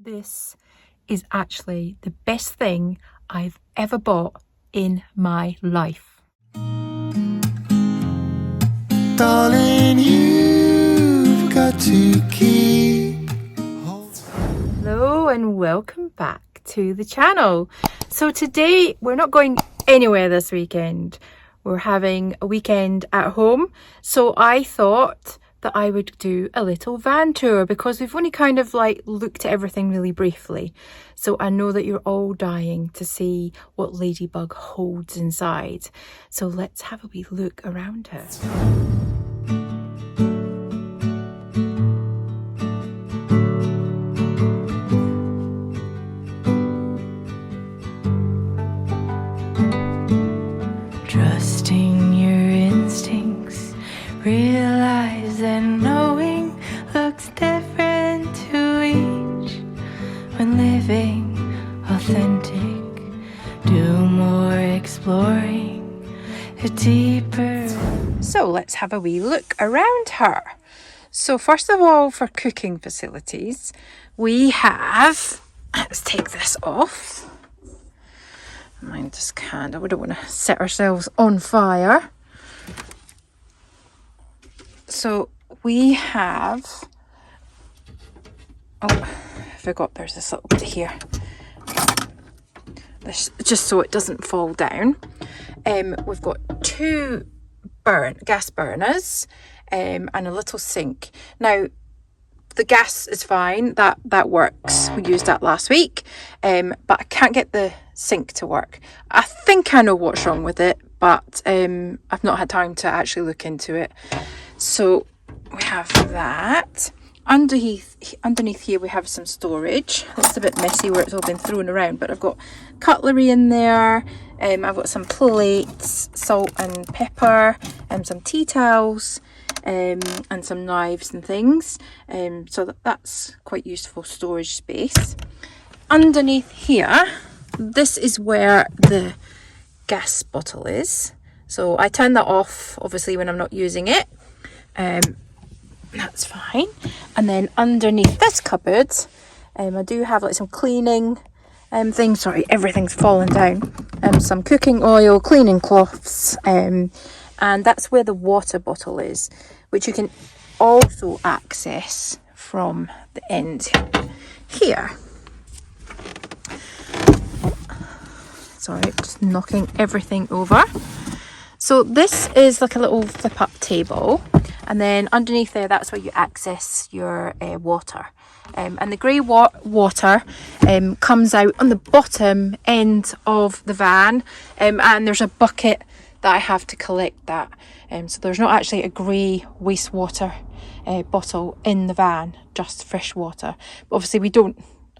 This is actually the best thing I've ever bought in my life. Darling, you've got to keep. Hello and welcome back to the channel. So today we're not going anywhere this weekend. We're having a weekend at home. So I thought that I would do a little van tour because we've only kind of like looked at everything really briefly. So I know that you're all dying to see what Ladybug holds inside. So let's have a wee look around her. Trusting your instincts, realize that knowing looks different to each. When living authentic, do more exploring, a deeper. So let's have a wee look around her. So first of all, for cooking facilities, we have, let's take this off. Mind this candle, we don't want to set ourselves on fire. So we have, oh, I forgot there's this little bit here. This, just so it doesn't fall down. We've got two gas burners and a little sink. Now, the gas is fine, that works. We used that last week, but I can't get the sink to work. I think I know what's wrong with it, but I've not had time to actually look into it. So we have that. Underneath here we have some storage. It's a bit messy where it's all been thrown around, but I've got cutlery in there. I've got some plates, salt and pepper, and some tea towels. And some knives and things, so that's quite useful storage space. Underneath here, this is where the gas bottle is, so I turn that off obviously when I'm not using it. That's fine. And then underneath this cupboard, I do have like some cleaning things. Sorry, everything's fallen down. Some cooking oil, cleaning cloths, and that's where the water bottle is, which you can also access from the end here. Sorry, just knocking everything over. So this is like a little flip up table, and then underneath there, that's where you access your water. And the grey water comes out on the bottom end of the van, and there's a bucket that I have to collect that. So there's not actually a grey wastewater bottle in the van, just fresh water. But obviously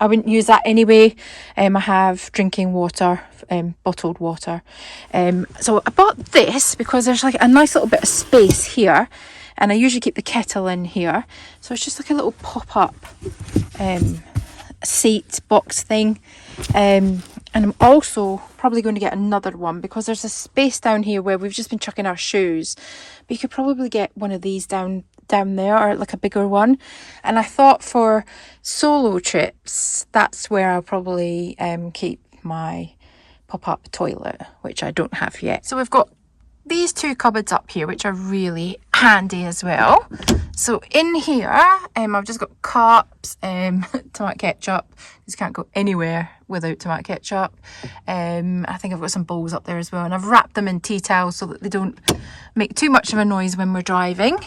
I wouldn't use that anyway. I have drinking water, bottled water. So I bought this because there's like a nice little bit of space here, and I usually keep the kettle in here. So it's just like a little pop-up seat box thing. And I'm also probably going to get another one because there's a space down here where we've just been chucking our shoes. But you could probably get one of these down there, or like a bigger one. And I thought for solo trips, that's where I'll probably keep my pop-up toilet, which I don't have yet. So we've got these two cupboards up here, which are really handy as well. So in here, I've just got cups, tomato ketchup. Just can't go anywhere without tomato ketchup. I think I've got some bowls up there as well, and I've wrapped them in tea towels so that they don't make too much of a noise when we're driving.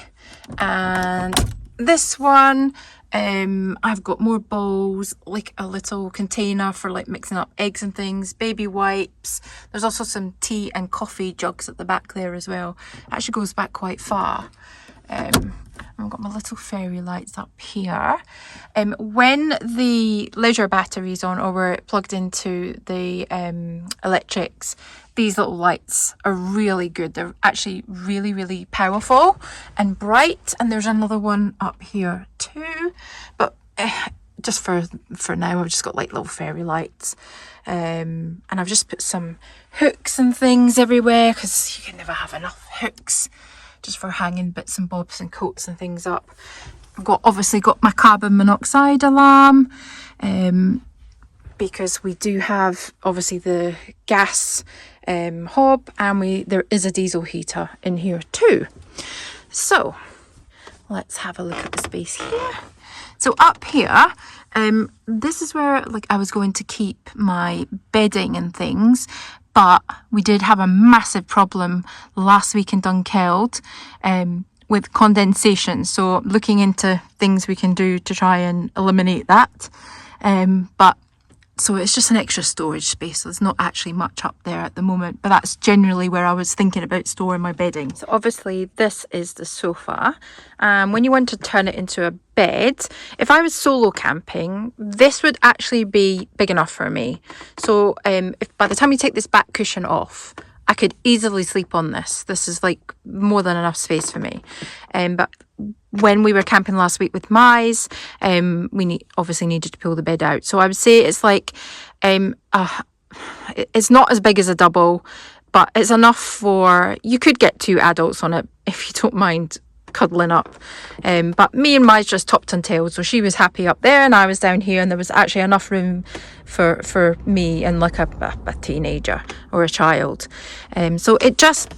And this one, I've got more bowls, like a little container for like mixing up eggs and things, baby wipes. There's also some tea and coffee jugs at the back there as well. It actually goes back quite far. I've got my little fairy lights up here. When the leisure battery's on, or we're plugged into the electrics, these little lights are really good. They're actually really, really powerful and bright. And there's another one up here too. But just for now, I've just got like little fairy lights. And I've just put some hooks and things everywhere because you can never have enough hooks just for hanging bits and bobs and coats and things up. I've obviously got my carbon monoxide alarm. because we do have obviously the gas hob, and there is a diesel heater in here too. So let's have a look at the space here. So up here, this is where like I was going to keep my bedding and things, but we did have a massive problem last week in Dunkeld with condensation. So looking into things we can do to try and eliminate that. But so it's just an extra storage space. So there's not actually much up there at the moment, but that's generally where I was thinking about storing my bedding. So obviously this is the sofa. When you want to turn it into a bed, if I was solo camping, this would actually be big enough for me. So if by the time you take this back cushion off, I could easily sleep on this. This is like more than enough space for me. But when we were camping last week with Mize, we obviously needed to pull the bed out. So I would say it's like, it's not as big as a double, but it's enough for, you could get 2 adults on it if you don't mind cuddling up. But me and Mize just topped and tailed, so she was happy up there and I was down here, and there was actually enough room for me and like a teenager or a child. So it just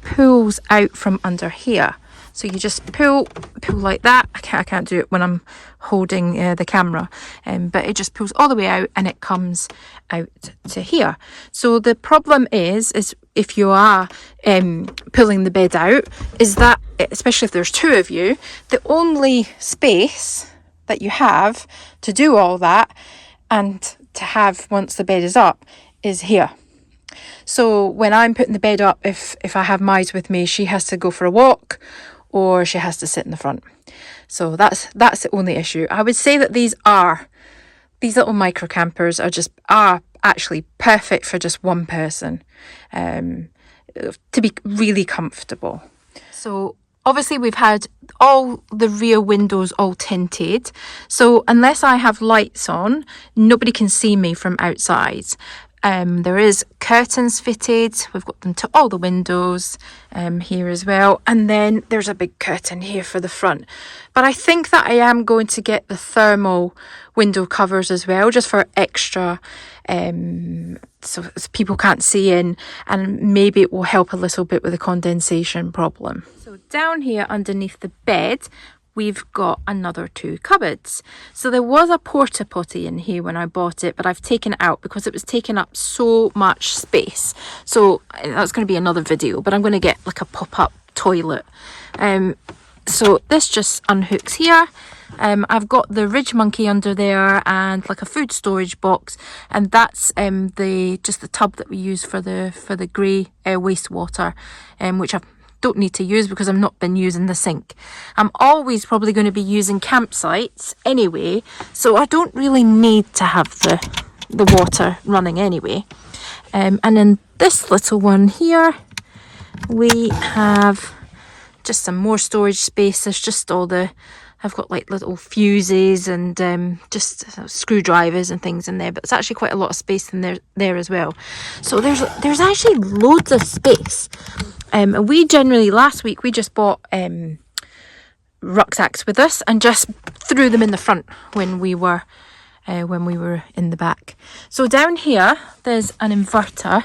pulls out from under here. So you just pull like that. I can't do it when I'm holding the camera, but it just pulls all the way out and it comes out to here. So the problem is if you are pulling the bed out, is that, especially if there's 2 of you, the only space that you have to do all that and to have once the bed is up is here. So when I'm putting the bed up, if I have Mize with me, she has to go for a walk or she has to sit in the front. So that's the only issue. I would say that these little micro campers are actually perfect for just one person, to be really comfortable. So obviously we've had all the rear windows all tinted. So unless I have lights on, nobody can see me from outside. There is curtains fitted. We've got them to all the windows here as well. And then there's a big curtain here for the front. But I think that I am going to get the thermal window covers as well, just for extra, so people can't see in, and maybe it will help a little bit with the condensation problem. So down here underneath the bed, we've got another 2 cupboards. So there was a porta potty in here when I bought it, but I've taken it out because it was taking up so much space. So that's going to be another video, but I'm going to get like a pop-up toilet. So this just unhooks here. I've got the Ridge Monkey under there and like a food storage box, and that's just the tub that we use for the grey wastewater, which I don't need to use because I've not been using the sink. I'm always probably going to be using campsites anyway, so I don't really need to have the water running anyway. And in this little one here, we have just some more storage space. There's just I've got like little fuses and just screwdrivers and things in there, but it's actually quite a lot of space in there as well. So there's actually loads of space. And we generally, last week, we just bought rucksacks with us and just threw them in the front when we were in the back. So down here, there's an inverter.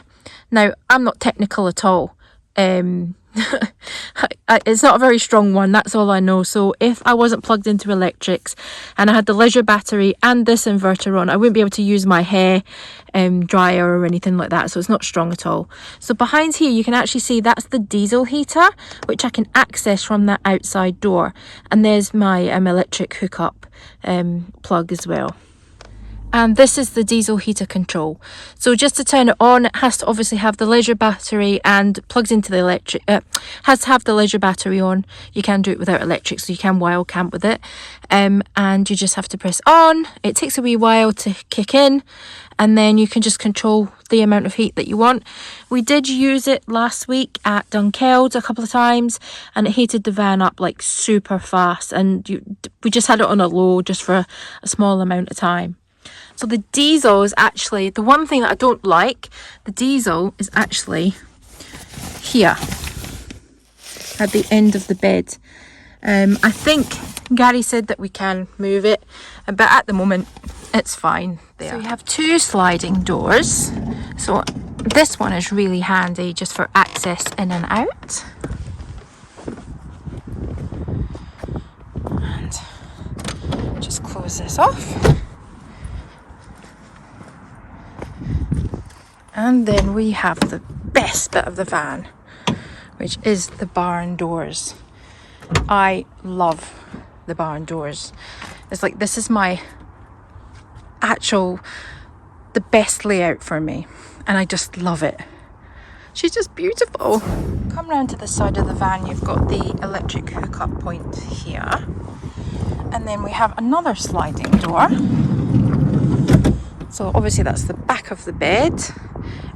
Now, I'm not technical at all. It's not a very strong one, that's all I know. So if I wasn't plugged into electrics and I had the leisure battery and this inverter on, I wouldn't be able to use my hair dryer or anything like that. So it's not strong at all. So behind here you can actually see that's the diesel heater, which I can access from that outside door, and there's my electric hookup plug as well. And this is the diesel heater control. So just to turn it on, it has to obviously have the leisure battery and plugs into the electric, has to have the leisure battery on. You can do it without electric, so you can wild camp with it. And you just have to press on. It takes a wee while to kick in, and then you can just control the amount of heat that you want. We did use it last week at Dunkeld a couple of times, and it heated the van up like super fast, and we just had it on a low just for a small amount of time. So the diesel is actually, the one thing that I don't like, the diesel is actually here at the end of the bed. I think Gary said that we can move it, but at the moment it's fine there. So you have two sliding doors. So this one is really handy just for access in and out. And just close this off. And then we have the best bit of the van, which is the barn doors. I love the barn doors. It's like, this is my the best layout for me, and I just love it. She's just beautiful. Come round to the side of the van, you've got the electric hookup point here, and then we have another sliding door. So obviously that's the back of the bed,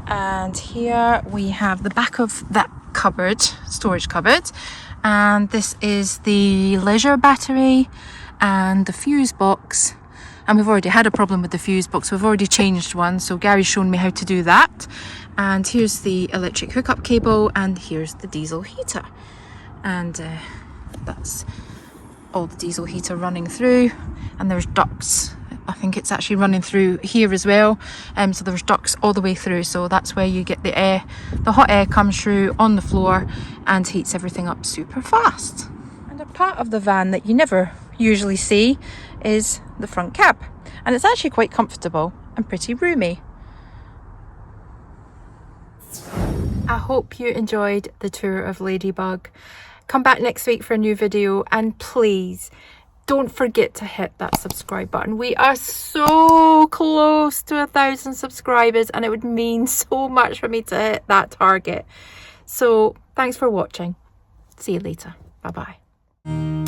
and here we have the back of that cupboard, storage cupboard, and this is the leisure battery and the fuse box. And we've already had a problem with the fuse box, we've already changed one, so Gary's shown me how to do that. And here's the electric hookup cable, and here's the diesel heater, and that's all the diesel heater running through, and there's ducts. I think it's actually running through here as well, so there's ducts all the way through, so that's where you get the air. The hot air comes through on the floor and heats everything up super fast. And a part of the van that you never usually see is the front cab, and it's actually quite comfortable and pretty roomy. I hope you enjoyed the tour of Ladybug. Come back next week for a new video, and please don't forget to hit that subscribe button. We are so close to 1,000 subscribers, and it would mean so much for me to hit that target. So thanks for watching. See you later. Bye bye.